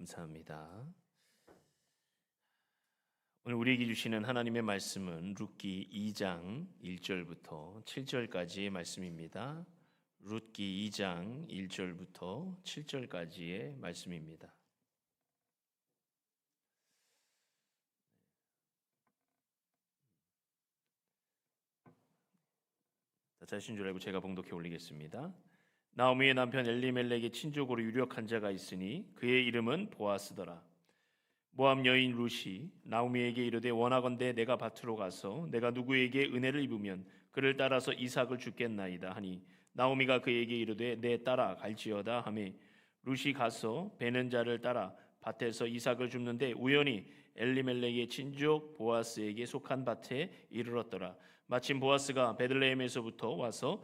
감사합니다. 오늘 우리에게 주시는 하나님의 말씀은 룻기 2장 1절부터 7절까지의 말씀입니다. 룻기 2장 1절부터 7절까지의 말씀입니다. 다 자신 줄 알고 제가 봉독해 올리겠습니다. 나오미의 남편 엘리멜렉의 친족으로 유력한 자가 있으니 그의 이름은 보아스더라. 모압 여인 룻이 나오미에게 이르되 원하건대 내가 밭으로 가서 내가 누구에게 은혜를 입으면 그를 따라서 이삭을 주겠나이다 하니 나오미가 그에게 이르되 내 따라 갈지어다 하매 룻이 가서 베는 자를 따라 밭에서 이삭을 줍는데 우연히 엘리멜렉의 친족 보아스에게 속한 밭에 이르렀더라. 마침 보아스가 베들레헴에서부터 와서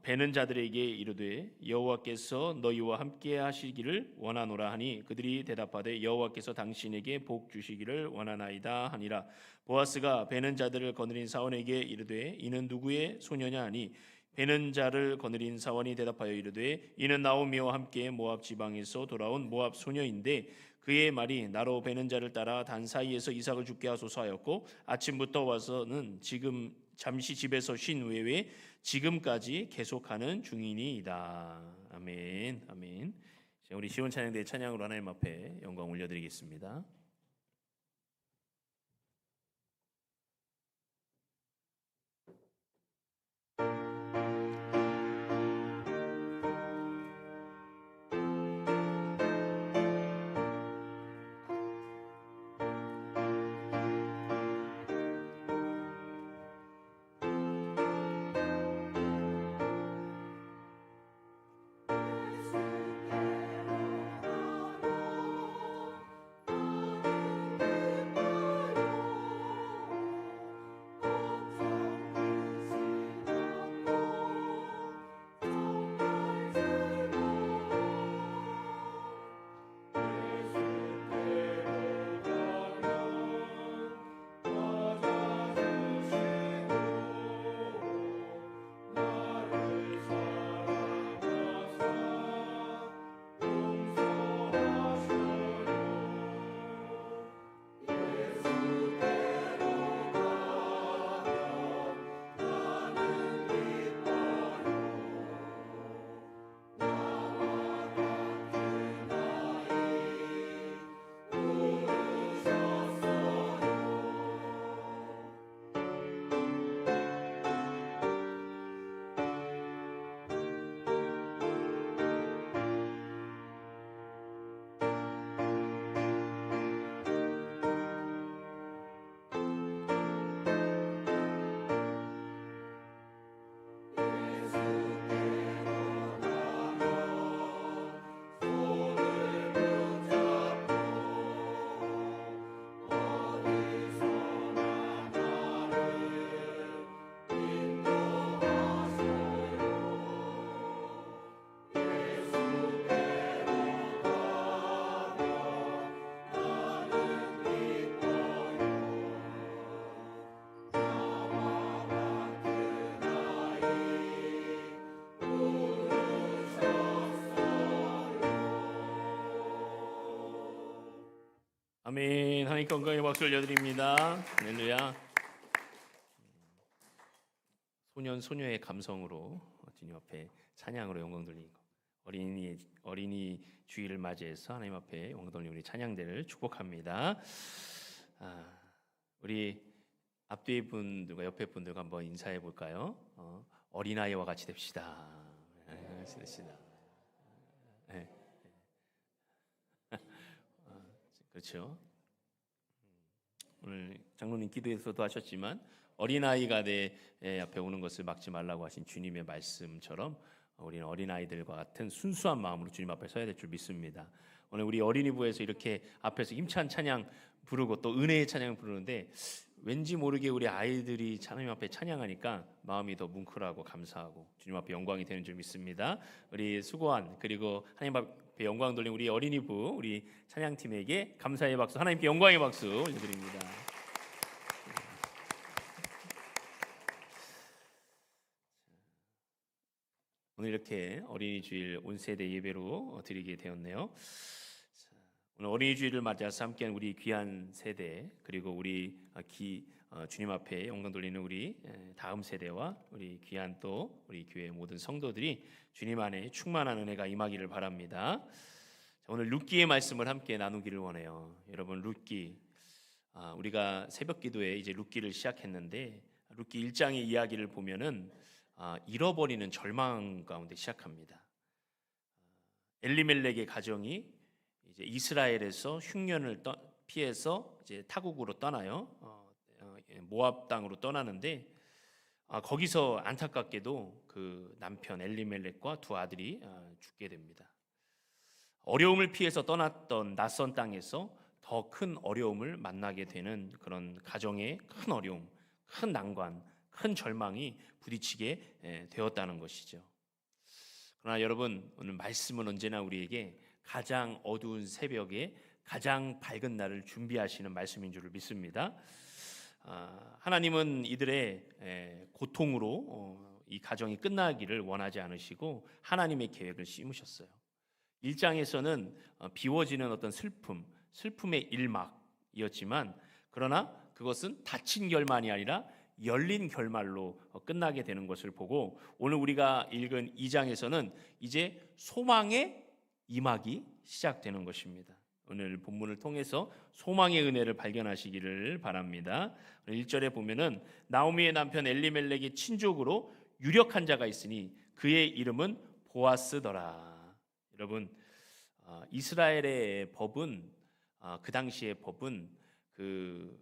베는 자들에게 이르되 여호와께서 너희와 함께 하시기를 원하노라 하니 그들이 대답하되 여호와께서 당신에게 복 주시기를 원하나이다 하니라. 보아스가 베는 자들을 거느린 사원에게 이르되 이는 누구의 소녀냐 하니 베는 자를 거느린 사원이 대답하여 이르되 이는 나오미와 함께 모압 지방에서 돌아온 모압 소녀인데 그의 말이 나로 베는 자를 따라 단 사이에서 이삭을 죽게 하소서 하였고 아침부터 와서는 지금 잠시 집에서 쉰 후에 지금까지 계속하는 중이니이다. 아멘. 아멘. 우리 시온 찬양대 찬양으로 하나님 앞에 영광 올려드리겠습니다. 아멘. 하나님 건강의 박수 올려드립니다. 할렐루야. 소녀의 감성으로 주님 앞에 찬양으로 영광 돌리는 것. 어린이 주일을 맞이해서 하나님 앞에 영광 돌리는 우리 찬양대를 축복합니다. 우리 앞뒤 분들과 옆에 분들과 한번 인사해 볼까요? 어린아이와 같이 됩시다. 같이 됩시다. 네. 그렇죠. 오늘 장로님 기도에서도 하셨지만 어린아이가 내 앞에 오는 것을 막지 말라고 하신 주님의 말씀처럼 우리는 어린아이들과 같은 순수한 마음으로 주님 앞에 서야 될 줄 믿습니다. 오늘 우리 어린이부에서 이렇게 앞에서 힘찬 찬양 부르고 또 은혜의 찬양을 부르는데 왠지 모르게 우리 아이들이 하나님 앞에 찬양하니까 마음이 더 뭉클하고 감사하고 주님 앞에 영광이 되는 줄 믿습니다. 우리 수고한 그리고 하나님 앞에 영광 돌린 우리 어린이부 우리 찬양팀에게 감사의 박수, 하나님께 영광의 박수 올려드립니다. 오늘 이렇게 어린이 주일 온 세대 예배로 드리게 되었네요. 오늘 어린이 주일을 맞아서 함께한 우리 귀한 세대, 그리고 우리 주님 앞에 영광 돌리는 우리 다음 세대와 우리 귀한 또 우리 교회 모든 성도들이 주님 안에 충만한 은혜가 임하기를 바랍니다. 오늘 룻기의 말씀을 함께 나누기를 원해요. 여러분, 룻기, 우리가 새벽 기도에 이제 룻기를 시작했는데, 룻기 1장의 이야기를 보면은 잃어버리는 절망 가운데 시작합니다. 엘리멜렉의 가정이 이제 이스라엘에서 흉년을 피해서 이제 타국으로 떠나요. 모압 땅으로 떠나는데, 거기서 안타깝게도 그 남편 엘리멜렉과 두 아들이 죽게 됩니다. 어려움을 피해서 떠났던 낯선 땅에서 더 큰 어려움을 만나게 되는 그런 가정의 큰 어려움, 큰 난관, 큰 절망이 부딪히게 되었다는 것이죠. 그러나 여러분, 오늘 말씀은 언제나 우리에게 가장 어두운 새벽에 가장 밝은 날을 준비하시는 말씀인 줄 믿습니다. 하나님은 이들의 고통으로 이 가정이 끝나기를 원하지 않으시고 하나님의 계획을 심으셨어요. 1장에서는 비워지는 어떤 슬픔의 일막이었지만, 그러나 그것은 닫힌 결말이 아니라 열린 결말로 끝나게 되는 것을 보고, 오늘 우리가 읽은 2장에서는 이제 소망의 임하기 시작되는 것입니다. 오늘 본문을 통해서 소망의 은혜를 발견하시기를 바랍니다. 1절에 보면은 나오미의 남편 엘리멜렉의 친족으로 유력한 자가 있으니 그의 이름은 보아스더라. 여러분, 이스라엘의 법은, 그 당시의 법은 그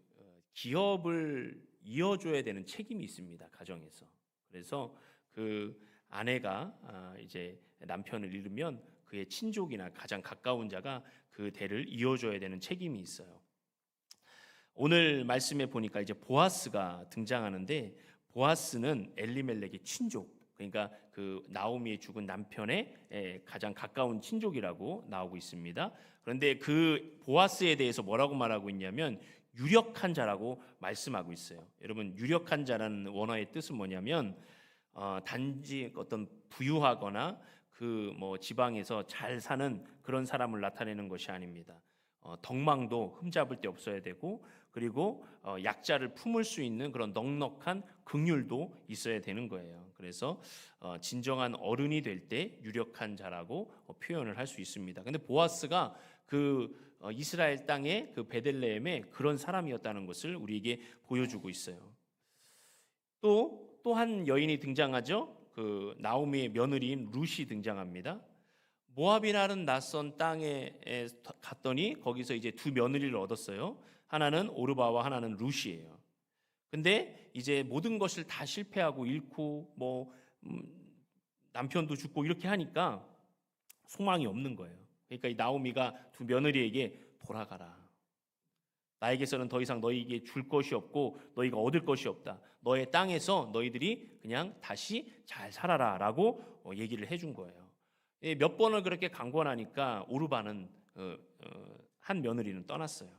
기업을 이어줘야 되는 책임이 있습니다, 가정에서. 그래서 그 아내가 이제 남편을 잃으면 그의 친족이나 가장 가까운 자가 그 대를 이어줘야 되는 책임이 있어요. 오늘 말씀에 보니까 이제 보아스가 등장하는데, 보아스는 엘리멜렉의 친족, 그러니까 그 나오미의 죽은 남편의 가장 가까운 친족이라고 나오고 있습니다. 그런데 그 보아스에 대해서 뭐라고 말하고 있냐면 유력한 자라고 말씀하고 있어요. 여러분, 유력한 자라는 원어의 뜻은 뭐냐면 단지 어떤 부유하거나 그 지방에서 잘 사는 그런 사람을 나타내는 것이 아닙니다. 덕망도 흠잡을 데 없어야 되고, 그리고 약자를 품을 수 있는 그런 넉넉한 긍휼도 있어야 되는 거예요. 그래서 진정한 어른이 될 때 유력한 자라고 표현을 할 수 있습니다. 근데 보아스가 그 이스라엘 땅의 그 베들레헴의 그런 사람이었다는 것을 우리에게 보여주고 있어요. 또 한 여인이 등장하죠. 그 나오미의 며느리인 룻이 등장합니다. 모압이라는 낯선 땅에 갔더니 거기서 이제 두 며느리를 얻었어요. 하나는 오르바와 하나는 룻이에요. 근데 이제 모든 것을 다 실패하고 잃고 남편도 죽고 이렇게 하니까 소망이 없는 거예요. 그러니까 이 나오미가 두 며느리에게 돌아가라. 나에게서는 더 이상 너희에게 줄 것이 없고 너희가 얻을 것이 없다. 너의 땅에서 너희들이 그냥 다시 잘 살아라 라고 얘기를 해준 거예요. 몇 번을 그렇게 강권하니까 오르바는 한 며느리는 떠났어요.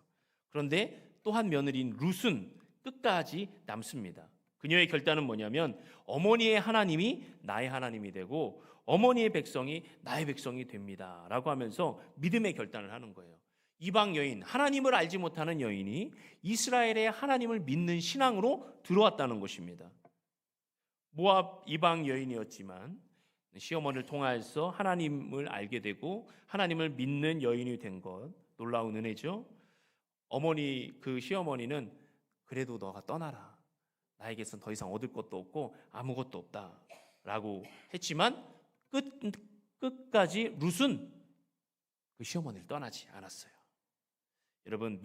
그런데 또 한 며느리인 룻은 끝까지 남습니다. 그녀의 결단은 뭐냐면 어머니의 하나님이 나의 하나님이 되고 어머니의 백성이 나의 백성이 됩니다 라고 하면서 믿음의 결단을 하는 거예요. 이방 여인, 하나님을 알지 못하는 여인이 이스라엘의 하나님을 믿는 신앙으로 들어왔다는 것입니다. 모압 이방 여인이었지만 시어머니를 통해서 하나님을 알게 되고 하나님을 믿는 여인이 된 것, 놀라운 은혜죠. 그 시어머니는 그래도 너가 떠나라. 나에게선 더 이상 얻을 것도 없고 아무것도 없다라고 했지만 끝까지 룻은 그 시어머니를 떠나지 않았어요. 여러분,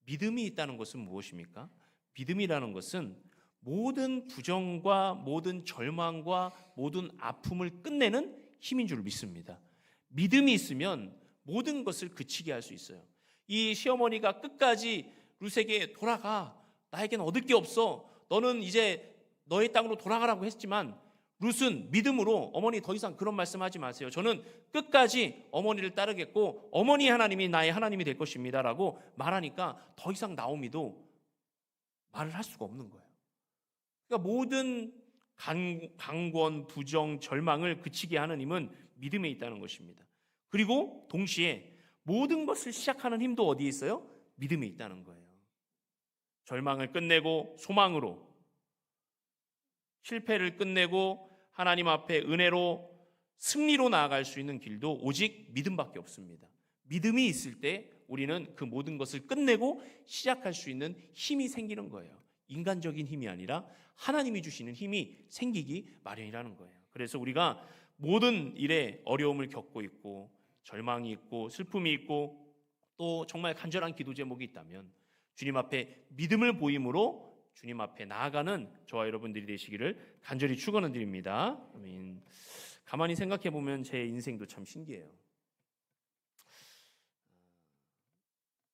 믿음이 있다는 것은 무엇입니까? 믿음이라는 것은 모든 부정과 모든 절망과 모든 아픔을 끝내는 힘인 줄 믿습니다. 믿음이 있으면 모든 것을 그치게 할 수 있어요. 이 시어머니가 끝까지 룻에게 돌아가, 나에게는 얻을 게 없어, 너는 이제 너의 땅으로 돌아가라고 했지만 룻은 믿음으로 어머니 더 이상 그런 말씀하지 마세요. 저는 끝까지 어머니를 따르겠고 어머니 하나님이 나의 하나님이 될 것입니다 라고 말하니까 더 이상 나오미도 말을 할 수가 없는 거예요. 그러니까 모든 강권, 부정, 절망을 그치게 하는 힘은 믿음에 있다는 것입니다. 그리고 동시에 모든 것을 시작하는 힘도 어디에 있어요? 믿음에 있다는 거예요. 절망을 끝내고 소망으로, 실패를 끝내고 하나님 앞에 은혜로 승리로 나아갈 수 있는 길도 오직 믿음밖에 없습니다. 믿음이 있을 때 우리는 그 모든 것을 끝내고 시작할 수 있는 힘이 생기는 거예요. 인간적인 힘이 아니라 하나님이 주시는 힘이 생기기 마련이라는 거예요. 그래서 우리가 모든 일에 어려움을 겪고 있고 절망이 있고 슬픔이 있고 또 정말 간절한 기도 제목이 있다면 주님 앞에 믿음을 보임으로 주님 앞에 나아가는 저와 여러분들이 되시기를 간절히 축원을 드립니다. 아멘. 가만히 생각해 보면 제 인생도 참 신기해요.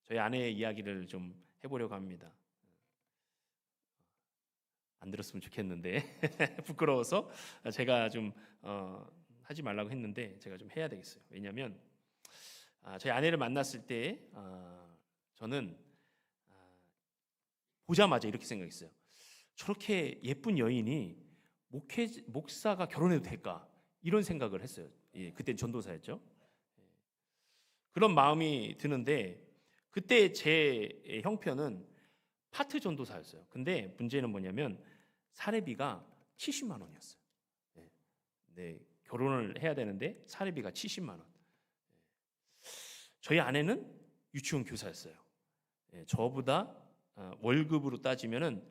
저희 아내의 이야기를 좀 해보려고 합니다. 안 들었으면 좋겠는데 부끄러워서 제가 좀 하지 말라고 했는데 제가 좀 해야 되겠어요. 왜냐하면 저희 아내를 만났을 때 저는 보자마자 이렇게 생각했어요. 저렇게 예쁜 여인이 목사가 결혼해도 될까? 이런 생각을 했어요. 예, 그때는 전도사였죠. 그런 마음이 드는데 그때 제 형편은 파트 전도사였어요. 근데 문제는 뭐냐면 사례비가 70만 원이었어요. 네, 결혼을 해야 되는데 사례비가 70만 원. 저희 아내는 유치원 교사였어요. 저보다 월급으로 따지면은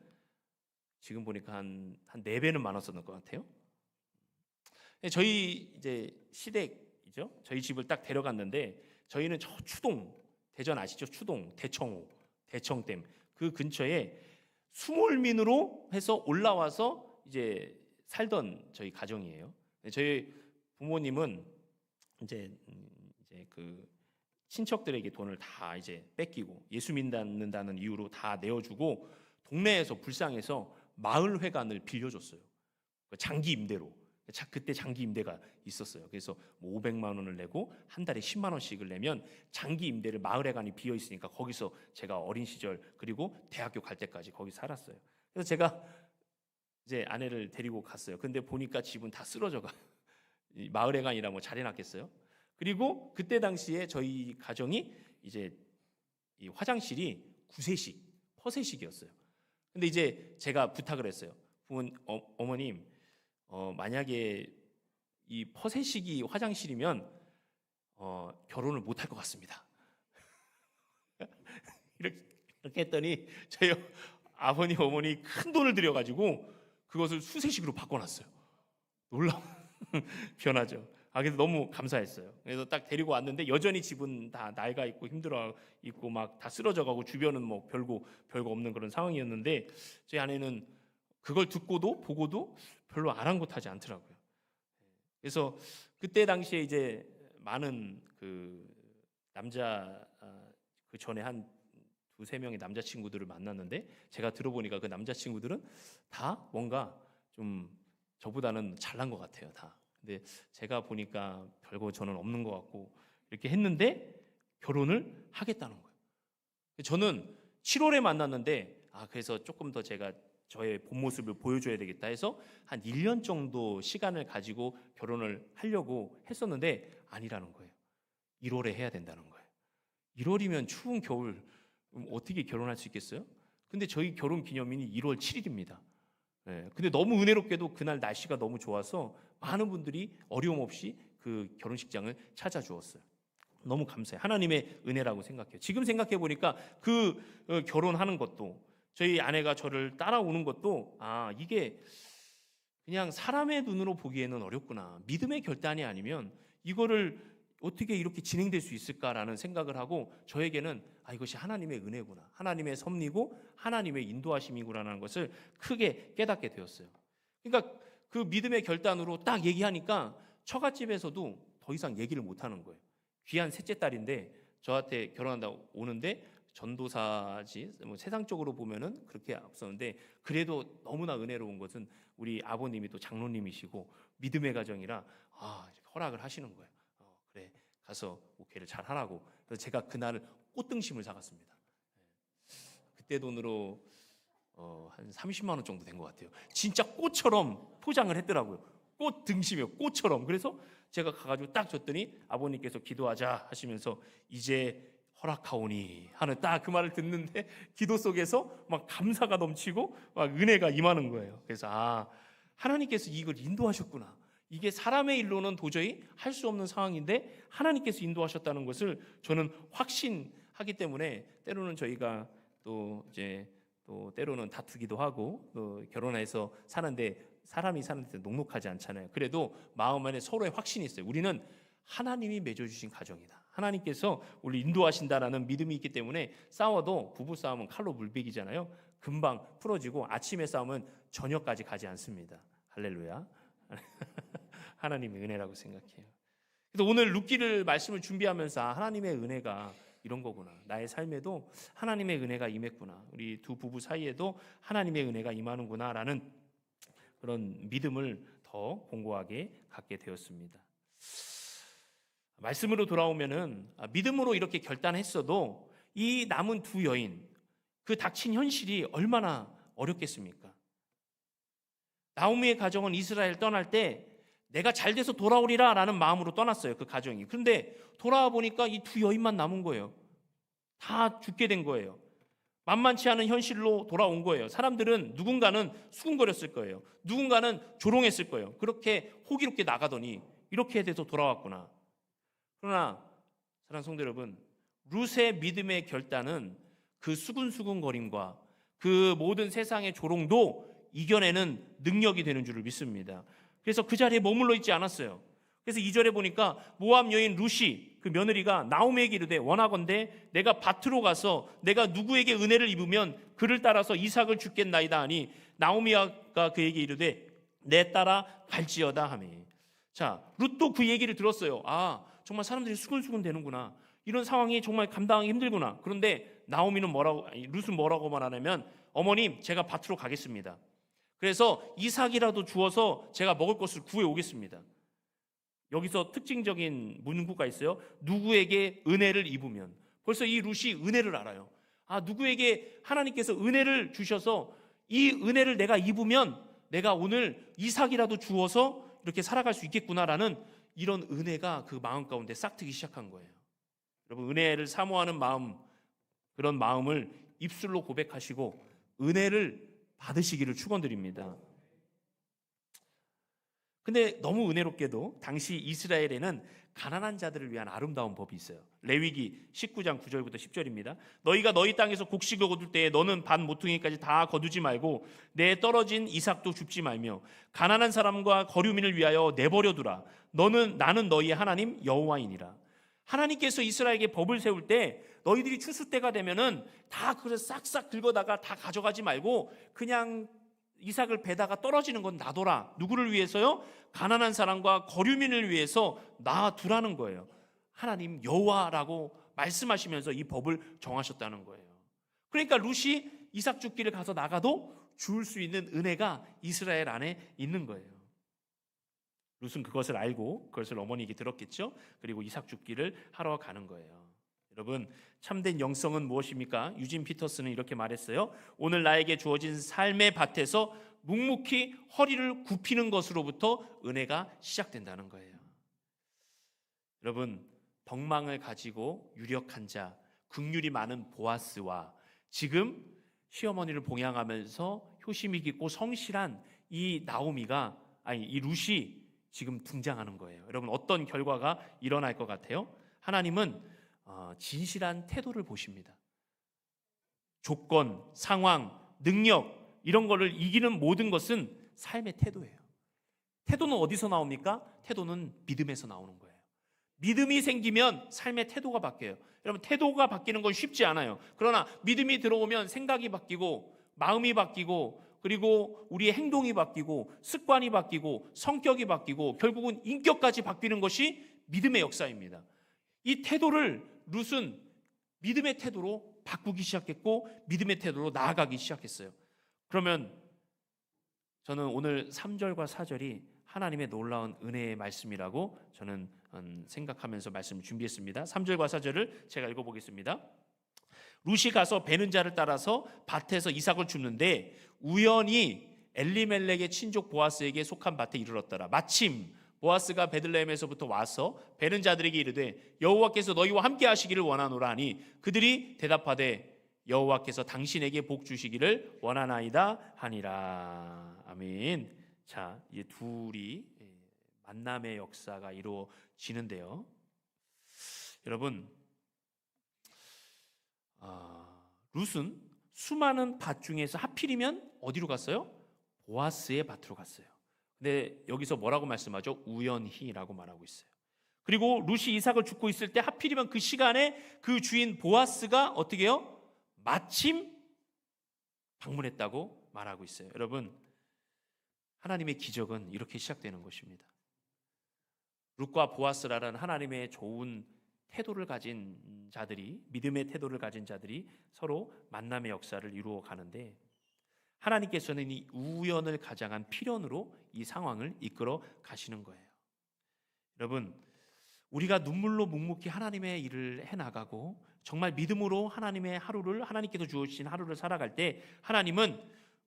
지금 보니까 한 4배는 많았었던 것 같아요. 저희 이제 시댁이죠. 저희 집을 딱 데려갔는데 저희는 저 추동, 대전 아시죠? 추동, 대청호, 대청댐 그 근처에 수몰민으로 해서 올라와서 이제 살던 저희 가정이에요. 저희 부모님은 이제 그 친척들에게 돈을 다 이제 뺏기고 예수 믿는다는 이유로 다 내어주고 동네에서 불쌍해서 마을회관을 빌려줬어요. 장기 임대로. 그때 장기 임대가 있었어요. 그래서 뭐 500만 원을 내고 한 달에 10만 원씩을 내면 장기 임대를 마을회관이 비어 있으니까 거기서 제가 어린 시절 그리고 대학교 갈 때까지 거기 살았어요. 그래서 제가 이제 아내를 데리고 갔어요. 근데 보니까 집은 다 쓰러져가. 마을회관이라 뭐 잘해놨겠어요. 그리고 그때 당시에 저희 가정이 이제 이 화장실이 구세식, 퍼세식이었어요. 근데 이제 제가 부탁을 했어요. 어머님, 만약에 이 퍼세식이 화장실이면 결혼을 못할 것 같습니다. 이렇게 했더니 저희 아버님, 어머니 큰 돈을 들여가지고 그것을 수세식으로 바꿔놨어요. 놀라운 변화죠. 그래서 너무 감사했어요. 그래서 딱 데리고 왔는데 여전히 집은 다 낡아 있고 힘들어 있고 막 다 쓰러져가고 주변은 뭐 별거 없는 그런 상황이었는데 저희 아내는 그걸 듣고도 보고도 별로 아랑곳하지 않더라고요. 그래서 그때 당시에 이제 많은 그 남자 그 전에 한 2-3명의 남자친구들을 만났는데 제가 들어보니까 그 남자친구들은 다 뭔가 좀 저보다는 잘난 것 같아요. 다. 근데 제가 보니까 별거 저는 없는 것 같고 이렇게 했는데 결혼을 하겠다는 거예요. 저는 7월에 만났는데 그래서 조금 더 제가 저의 본 모습을 보여줘야 되겠다 해서 한 1년 정도 시간을 가지고 결혼을 하려고 했었는데 아니라는 거예요. 1월에 해야 된다는 거예요. 1월이면 추운 겨울 어떻게 결혼할 수 있겠어요? 근데 저희 결혼 기념일이 1월 7일입니다. 근데 너무 은혜롭게도 그날 날씨가 너무 좋아서 많은 분들이 어려움 없이 그 결혼식장을 찾아주었어요. 너무 감사해요. 하나님의 은혜라고 생각해요. 지금 생각해 보니까 그 결혼하는 것도 저희 아내가 저를 따라오는 것도 이게 그냥 사람의 눈으로 보기에는 어렵구나. 믿음의 결단이 아니면 이거를 어떻게 이렇게 진행될 수 있을까라는 생각을 하고 저에게는 이것이 하나님의 은혜구나. 하나님의 섭리고 하나님의 인도하심이구나라는 것을 크게 깨닫게 되었어요. 그러니까 그 믿음의 결단으로 딱 얘기하니까 처갓집에서도 더 이상 얘기를 못 하는 거예요. 귀한 셋째 딸인데 저한테 결혼한다고 오는데 전도사지 뭐 세상적으로 보면은 그렇게 없었는데 그래도 너무나 은혜로운 것은 우리 아버님이 또 장로님이시고 믿음의 가정이라 허락을 하시는 거예요. 그래 가서 목회를 잘 하라고. 그래서 제가 그날 꽃등심을 사갔습니다. 그때 돈으로 한 30만 원 정도 된 것 같아요. 진짜 꽃처럼 포장을 했더라고요. 꽃 등심이요, 꽃처럼. 그래서 제가 가가지고 딱 줬더니 아버님께서 기도하자 하시면서 이제 허락하오니 하는 딱 그 말을 듣는데 기도 속에서 막 감사가 넘치고 막 은혜가 임하는 거예요. 그래서 하나님께서 이걸 인도하셨구나. 이게 사람의 일로는 도저히 할 수 없는 상황인데 하나님께서 인도하셨다는 것을 저는 확신하기 때문에 때로는 저희가 또 때로는 다투기도 하고 또 결혼해서 사는데 사람이 사는데 녹록하지 않잖아요. 그래도 마음 안에 서로의 확신이 있어요. 우리는 하나님이 맺어주신 가정이다. 하나님께서 우리 인도하신다라는 믿음이 있기 때문에 싸워도 부부 싸움은 칼로 물베기잖아요. 금방 풀어지고 아침에 싸움은 저녁까지 가지 않습니다. 할렐루야. 하나님의 은혜라고 생각해요. 그래서 오늘 룻기를 말씀을 준비하면서 하나님의 은혜가 이런 거구나. 나의 삶에도 하나님의 은혜가 임했구나. 우리 두 부부 사이에도 하나님의 은혜가 임하는구나라는 그런 믿음을 더 공고하게 갖게 되었습니다. 말씀으로 돌아오면은 믿음으로 이렇게 결단했어도 이 남은 두 여인, 그 닥친 현실이 얼마나 어렵겠습니까? 나오미의 가정은 이스라엘 떠날 때 내가 잘 돼서 돌아오리라 라는 마음으로 떠났어요. 그 가정이. 그런데 돌아와 보니까 이 두 여인만 남은 거예요. 다 죽게 된 거예요. 만만치 않은 현실로 돌아온 거예요. 사람들은 누군가는 수군거렸을 거예요. 누군가는 조롱했을 거예요. 그렇게 호기롭게 나가더니 이렇게 돼서 돌아왔구나. 그러나 사랑하는 성도 여러분, 룻의 믿음의 결단은 그 수군수군거림과 그 모든 세상의 조롱도 이겨내는 능력이 되는 줄을 믿습니다. 그래서 그 자리에 머물러 있지 않았어요. 그래서 2절에 보니까 모압 여인 룻이 그 며느리가 나오미에게 이르되 원하건대 내가 밭으로 가서 내가 누구에게 은혜를 입으면 그를 따라서 이삭을 주겠나이다 하니 나오미가 그에게 이르되 내 따라 갈지어다 하며. 자, 룻도 그 얘기를 들었어요. 정말 사람들이 수근수근 되는구나. 이런 상황이 정말 감당하기 힘들구나. 그런데 나오미는 룻은 뭐라고 말하냐면 어머님 제가 밭으로 가겠습니다. 그래서 이삭이라도 주어서 제가 먹을 것을 구해 오겠습니다. 여기서 특징적인 문구가 있어요. 누구에게 은혜를 입으면. 벌써 이 룻이 은혜를 알아요. 누구에게 하나님께서 은혜를 주셔서 이 은혜를 내가 입으면 내가 오늘 이삭이라도 주어서 이렇게 살아갈 수 있겠구나라는 이런 은혜가 그 마음 가운데 싹트기 시작한 거예요. 여러분, 은혜를 사모하는 마음, 그런 마음을 입술로 고백하시고 은혜를 받으시기를 축원드립니다. 근데 너무 은혜롭게도 당시 이스라엘에는 가난한 자들을 위한 아름다운 법이 있어요. 레위기 19장 9절부터 10절입니다. 너희가 너희 땅에서 곡식을 거둘 때에 너는 반 모퉁이까지 다 거두지 말고 내 떨어진 이삭도 줍지 말며 가난한 사람과 거류민을 위하여 내버려두라. 나는 너희의 하나님 여호와이니라. 하나님께서 이스라엘에게 법을 세울 때 너희들이 추수 때가 되면은 다 그걸 싹싹 긁어다가 다 가져가지 말고 그냥 이삭을 베다가 떨어지는 건 놔둬라. 누구를 위해서요? 가난한 사람과 거류민을 위해서 놔두라는 거예요. 하나님 여호와라고 말씀하시면서 이 법을 정하셨다는 거예요. 그러니까 룻이 이삭 줍기를 가서 나가도 줄 수 있는 은혜가 이스라엘 안에 있는 거예요. 룻은 그것을 알고 그것을 어머니에게 들었겠죠. 그리고 이삭 줍기를 하러 가는 거예요. 여러분, 참된 영성은 무엇입니까? 유진 피터스는 이렇게 말했어요. 오늘 나에게 주어진 삶의 밭에서 묵묵히 허리를 굽히는 것으로부터 은혜가 시작된다는 거예요. 여러분, 덕망을 가지고 유력한 자, 긍휼이 많은 보아스와 지금 시어머니를 봉양하면서 효심이 깊고 성실한 이 룻이 지금 등장하는 거예요. 여러분, 어떤 결과가 일어날 것 같아요? 하나님은 진실한 태도를 보십니다. 조건, 상황, 능력 이런 거를 이기는 모든 것은 삶의 태도예요. 태도는 어디서 나옵니까? 태도는 믿음에서 나오는 거예요. 믿음이 생기면 삶의 태도가 바뀌어요. 여러분, 태도가 바뀌는 건 쉽지 않아요. 그러나 믿음이 들어오면 생각이 바뀌고 마음이 바뀌고 그리고 우리의 행동이 바뀌고 습관이 바뀌고 성격이 바뀌고 결국은 인격까지 바뀌는 것이 믿음의 역사입니다. 이 태도를 룻은 믿음의 태도로 바꾸기 시작했고 믿음의 태도로 나아가기 시작했어요. 그러면 저는 오늘 3절과 4절이 하나님의 놀라운 은혜의 말씀이라고 저는 생각하면서 말씀을 준비했습니다. 3절과 4절을 제가 읽어보겠습니다. 룻이 가서 베는 자를 따라서 밭에서 이삭을 줍는데 우연히 엘리멜렉의 친족 보아스에게 속한 밭에 이르렀더라. 마침 보아스가 베들레헴에서부터 와서 베는 자들에게 이르되 여호와께서 너희와 함께 하시기를 원하노라 하니 그들이 대답하되 여호와께서 당신에게 복 주시기를 원하나이다 하니라. 아멘. 자, 이제 둘이 만남의 역사가 이루어지는데요. 여러분, 룻은 수많은 밭 중에서 하필이면 어디로 갔어요? 보아스의 밭으로 갔어요. 근데 여기서 뭐라고 말씀하죠? 우연히라고 말하고 있어요. 그리고 룻이 이삭을 줍고 있을 때 하필이면 그 시간에 그 주인 보아스가 어떻게 해요? 마침 방문했다고 말하고 있어요. 여러분, 하나님의 기적은 이렇게 시작되는 것입니다. 룻과 보아스라는 하나님의 좋은 태도를 가진 자들이, 믿음의 태도를 가진 자들이 서로 만남의 역사를 이루어 가는데, 하나님께서는 이 우연을 가장한 필연으로 이 상황을 이끌어 가시는 거예요. 여러분, 우리가 눈물로 묵묵히 하나님의 일을 해나가고 정말 믿음으로 하나님의 하루를, 하나님께서 주어주신 하루를 살아갈 때 하나님은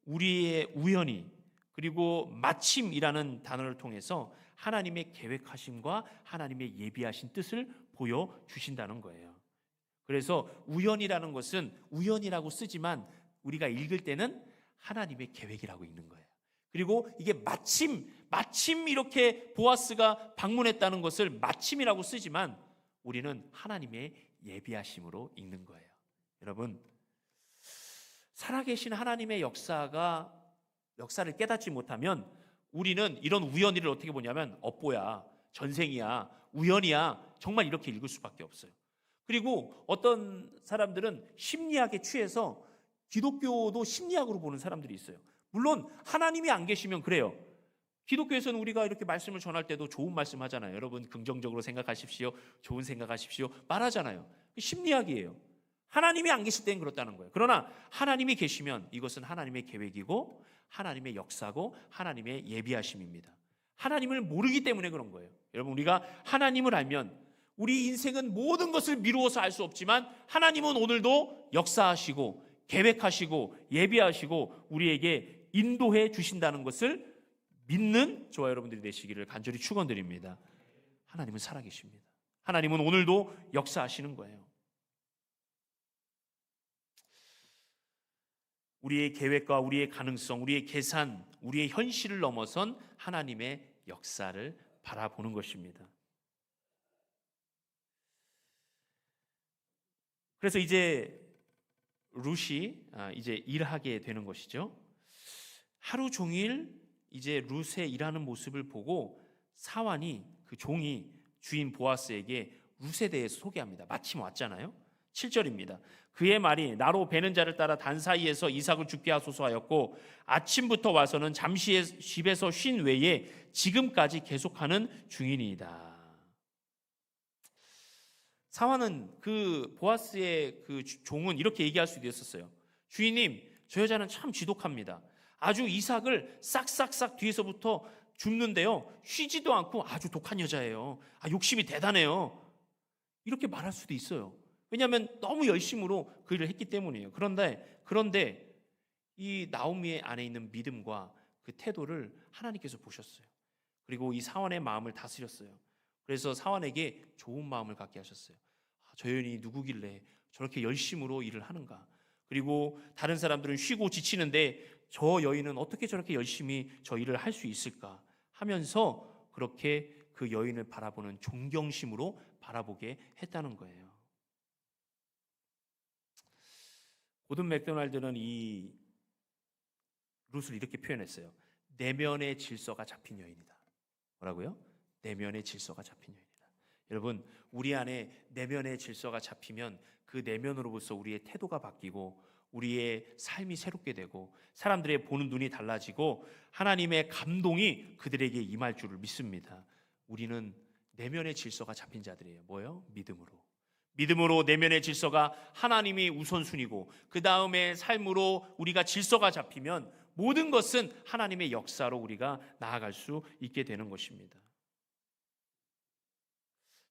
우리의 우연히, 그리고 마침이라는 단어를 통해서 하나님의 계획하심과 하나님의 예비하신 뜻을 보여주신다는 거예요. 그래서 우연이라는 것은 우연이라고 쓰지만 우리가 읽을 때는 하나님의 계획이라고 읽는 거예요. 그리고 이게 마침 이렇게 보아스가 방문했다는 것을 마침이라고 쓰지만 우리는 하나님의 예비하심으로 읽는 거예요. 여러분, 살아계신 하나님의 역사를 깨닫지 못하면 우리는 이런 우연히를 어떻게 보냐면 업보야, 전생이야, 우연이야, 정말 이렇게 읽을 수밖에 없어요. 그리고 어떤 사람들은 심리학에 취해서 기독교도 심리학으로 보는 사람들이 있어요. 물론 하나님이 안 계시면 그래요. 기독교에서는 우리가 이렇게 말씀을 전할 때도 좋은 말씀 하잖아요. 여러분 긍정적으로 생각하십시오, 좋은 생각하십시오 말하잖아요. 심리학이에요. 하나님이 안 계실 땐 그렇다는 거예요. 그러나 하나님이 계시면 이것은 하나님의 계획이고 하나님의 역사고 하나님의 예비하심입니다. 하나님을 모르기 때문에 그런 거예요. 여러분, 우리가 하나님을 알면 우리 인생은 모든 것을 미루어서 알 수 없지만 하나님은 오늘도 역사하시고 계획하시고 예비하시고 우리에게 인도해 주신다는 것을 믿는 저와 여러분들이 되시기를 간절히 축원드립니다. 하나님은 살아계십니다. 하나님은 오늘도 역사하시는 거예요. 우리의 계획과 우리의 가능성, 우리의 계산, 우리의 현실을 넘어선 하나님의 역사를 바라보는 것입니다. 그래서 이제 룻이 이제 일하게 되는 것이죠. 하루 종일 이제 룻의 일하는 모습을 보고 사환이, 그 종이 주인 보아스에게 룻에 대해서 소개합니다. 마침 왔잖아요. 7절입니다. 그의 말이 나로 베는 자를 따라 단 사이에서 이삭을 죽게 하소서 하였고 아침부터 와서는 잠시 집에서 쉰 외에 지금까지 계속하는 중이니이다. 사환은 그 보아스의 그 종은 이렇게 얘기할 수도 있었어요. 주인님, 저 여자는 참 지독합니다. 아주 이삭을 싹싹싹 뒤에서부터 줍는데요, 쉬지도 않고 아주 독한 여자예요. 욕심이 대단해요. 이렇게 말할 수도 있어요. 왜냐하면 너무 열심으로 그 일을 했기 때문이에요. 그런데 이 나오미의 안에 있는 믿음과 그 태도를 하나님께서 보셨어요. 그리고 이 사환의 마음을 다스렸어요. 그래서 사환에게 좋은 마음을 갖게 하셨어요. 저 여인이 누구길래 저렇게 열심으로 일을 하는가? 그리고 다른 사람들은 쉬고 지치는데 저 여인은 어떻게 저렇게 열심히 저 일을 할 수 있을까? 하면서 그렇게 그 여인을 바라보는 존경심으로 바라보게 했다는 거예요. 고든 맥도날드는 이 룻을 이렇게 표현했어요. 내면의 질서가 잡힌 여인이다. 뭐라고요? 내면의 질서가 잡힌 여인이다. 여러분, 우리 안에 내면의 질서가 잡히면 그 내면으로부터 우리의 태도가 바뀌고 우리의 삶이 새롭게 되고 사람들의 보는 눈이 달라지고 하나님의 감동이 그들에게 임할 줄을 믿습니다. 우리는 내면의 질서가 잡힌 자들이에요. 뭐예요? 믿음으로 내면의 질서가 하나님이 우선순위고 그 다음에 삶으로 우리가 질서가 잡히면 모든 것은 하나님의 역사로 우리가 나아갈 수 있게 되는 것입니다.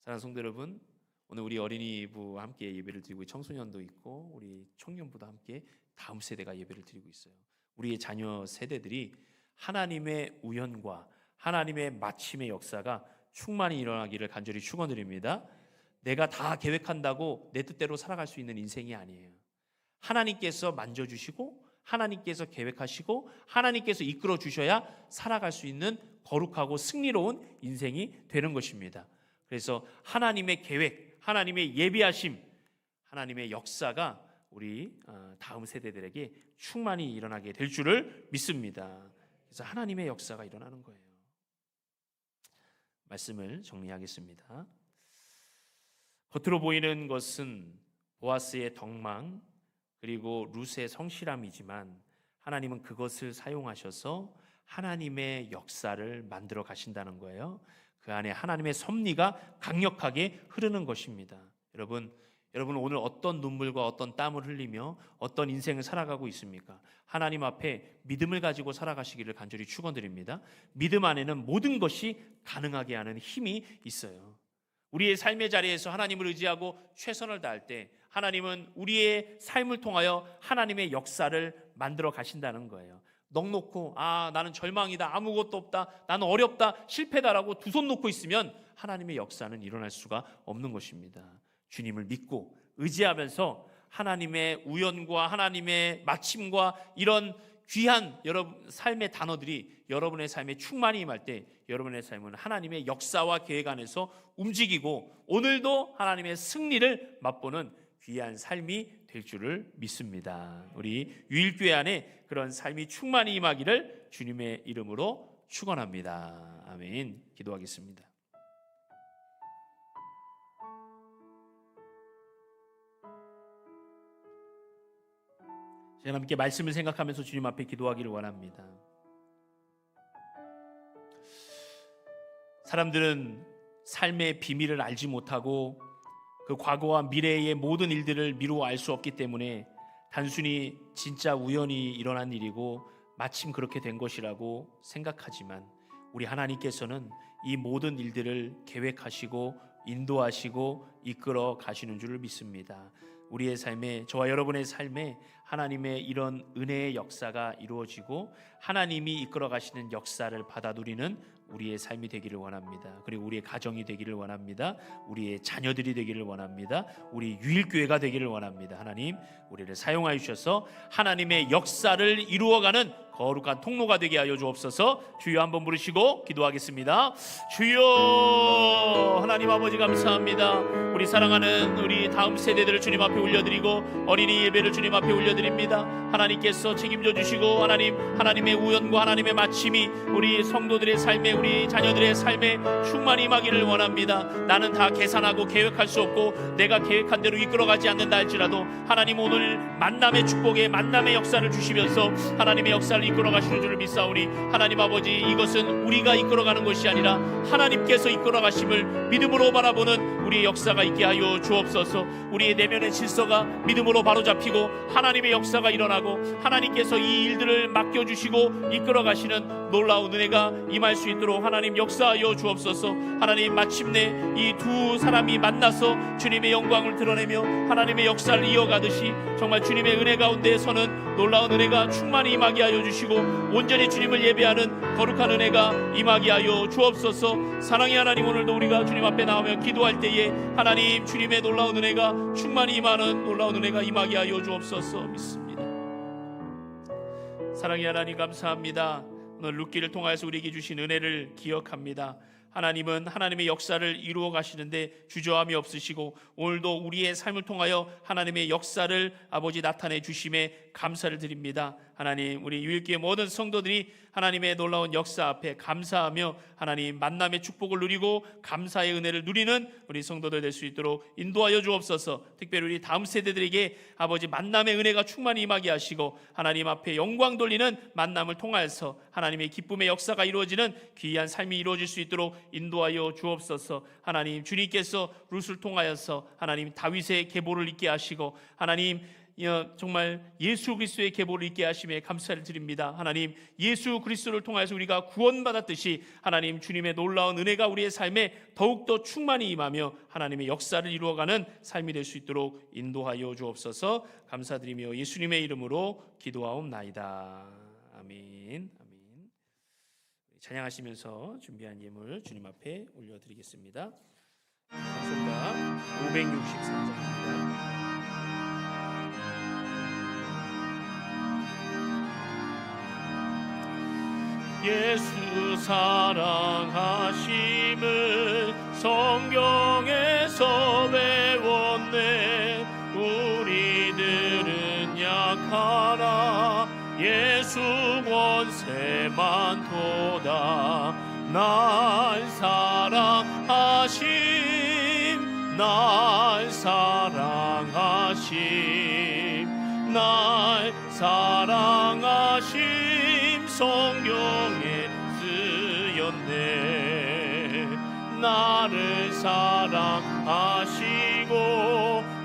사랑하는 성도 여러분, 오늘 우리 어린이부와 함께 예배를 드리고 청소년도 있고 우리 청년부도 함께 다음 세대가 예배를 드리고 있어요. 우리의 자녀 세대들이 하나님의 우연과 하나님의 마침의 역사가 충만히 일어나기를 간절히 축원드립니다. 내가 다 계획한다고 내 뜻대로 살아갈 수 있는 인생이 아니에요. 하나님께서 만져주시고 하나님께서 계획하시고 하나님께서 이끌어 주셔야 살아갈 수 있는 거룩하고 승리로운 인생이 되는 것입니다. 그래서 하나님의 계획, 하나님의 예비하심, 하나님의 역사가 우리 다음 세대들에게 충만히 일어나게 될 줄을 믿습니다. 그래서 하나님의 역사가 일어나는 거예요. 말씀을 정리하겠습니다. 겉으로 보이는 것은 보아스의 덕망 그리고 룻의 성실함이지만 하나님은 그것을 사용하셔서 하나님의 역사를 만들어 가신다는 거예요. 그 안에 하나님의 섭리가 강력하게 흐르는 것입니다. 여러분 오늘 어떤 눈물과 어떤 땀을 흘리며 어떤 인생을 살아가고 있습니까? 하나님 앞에 믿음을 가지고 살아가시기를 간절히 축원드립니다. 믿음 안에는 모든 것이 가능하게 하는 힘이 있어요. 우리의 삶의 자리에서 하나님을 의지하고 최선을 다할 때 하나님은 우리의 삶을 통하여 하나님의 역사를 만들어 가신다는 거예요. 넉놓고 나는 절망이다, 아무것도 없다, 나는 어렵다, 실패다라고 두 손 놓고 있으면 하나님의 역사는 일어날 수가 없는 것입니다. 주님을 믿고 의지하면서 하나님의 우연과 하나님의 마침과 이런 귀한 여러분 삶의 단어들이 여러분의 삶에 충만히 임할 때 여러분의 삶은 하나님의 역사와 계획 안에서 움직이고 오늘도 하나님의 승리를 맛보는 귀한 삶이 될 줄을 믿습니다. 우리 유일교회 안에 그런 삶이 충만히 임하기를 주님의 이름으로 축원합니다. 아멘. 기도하겠습니다. 제가 함께 말씀을 생각하면서 주님 앞에 기도하기를 원합니다. 사람들은 삶의 비밀을 알지 못하고 그 과거와 미래의 모든 일들을 미루어 알 수 없기 때문에 단순히 진짜 우연히 일어난 일이고 마침 그렇게 된 것이라고 생각하지만 우리 하나님께서는 이 모든 일들을 계획하시고 인도하시고 이끌어 가시는 줄을 믿습니다. 우리의 삶에, 저와 여러분의 삶에 하나님의 이런 은혜의 역사가 이루어지고 하나님이 이끌어 가시는 역사를 받아 누리는 우리의 삶이 되기를 원합니다. 그리고 우리의 가정이 되기를 원합니다. 우리의 자녀들이 되기를 원합니다. 우리 유일교회가 되기를 원합니다. 하나님, 우리를 사용하여 주셔서 하나님의 역사를 이루어가는 거룩한 통로가 되게 하여 주옵소서. 주여 한번 부르시고 기도하겠습니다. 주여, 하나님 아버지 감사합니다. 우리 사랑하는 우리 다음 세대들을 주님 앞에 올려드리고 어린이 예배를 주님 앞에 올려드립니다. 하나님께서 책임져 주시고 하나님의 우연과 하나님의 마침이 우리 성도들의 삶에, 우리 자녀들의 삶에 충만히 임하기를 원합니다. 나는 다 계산하고 계획할 수 없고 내가 계획한 대로 이끌어가지 않는다 할지라도 하나님 오늘 만남의 축복에 만남의 역사를 주시면서 하나님의 역사를 이끌어가시는 줄을 믿사오니 하나님 아버지, 이것은 우리가 이끌어가는 것이 아니라 하나님께서 이끌어가심을 믿음으로 바라보는 우리의 역사가 있게 하여 주옵소서. 우리의 내면의 질서가 믿음으로 바로잡히고 하나님의 역사가 일어나고 하나님께서 이 일들을 맡겨주시고 이끌어가시는 놀라운 은혜가 임할 수 있도록 하나님 역사하여 주옵소서. 하나님, 마침내 이 두 사람이 만나서 주님의 영광을 드러내며 하나님의 역사를 이어가듯이 정말 주님의 은혜 가운데에서는 놀라운 은혜가 충만히 임하게 하여 주시고 온전히 주님을 예배하는 거룩한 은혜가 임하게 하여 주옵소서. 사랑의 하나님, 오늘도 우리가 주님 앞에 나오며 기도할 때에 하나님 주님의 놀라운 은혜가 충만히 임하는 놀라운 은혜가 임하게 하여 주옵소서 믿습니다. 사랑의 하나님 감사합니다. 오늘 룻기를 통하여서 우리에게 주신 은혜를 기억합니다. 하나님은 하나님의 역사를 이루어 가시는데 주저함이 없으시고 오늘도 우리의 삶을 통하여 하나님의 역사를 아버지 나타내 주심에 감사를 드립니다. 하나님, 우리 유일교회 모든 성도들이 하나님의 놀라운 역사 앞에 감사하며 하나님 만남의 축복을 누리고 감사의 은혜를 누리는 우리 성도들 될 수 있도록 인도하여 주옵소서. 특별히 우리 다음 세대들에게 아버지 만남의 은혜가 충만히 임하게 하시고 하나님 앞에 영광 돌리는 만남을 통하여서 하나님의 기쁨의 역사가 이루어지는 귀한 삶이 이루어질 수 있도록 인도하여 주옵소서. 하나님, 주님께서 룻을 통하여서 하나님 다윗의 계보를 있게 하시고 하나님 정말 예수 그리스도의 계보를 있게 하심에 감사를 드립니다. 하나님, 예수 그리스도를 통해서 우리가 구원받았듯이 하나님 주님의 놀라운 은혜가 우리의 삶에 더욱더 충만히 임하며 하나님의 역사를 이루어가는 삶이 될 수 있도록 인도하여 주옵소서. 감사드리며 예수님의 이름으로 기도하옵나이다. 아멘. 아멘. 찬양하시면서 준비한 예물 주님 앞에 올려드리겠습니다. 찬송가 563장입니다. 예수 사랑하심을 성경에서 배웠네. 우리들은 약하나 예수 권세만 도다. 날 사랑하심, 날 사랑하심, 날 사랑하심 성경에 쓰였네. 나를 사랑하시고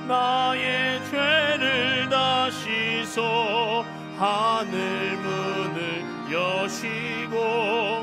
나의 죄를 다시소 하늘 문을 여시고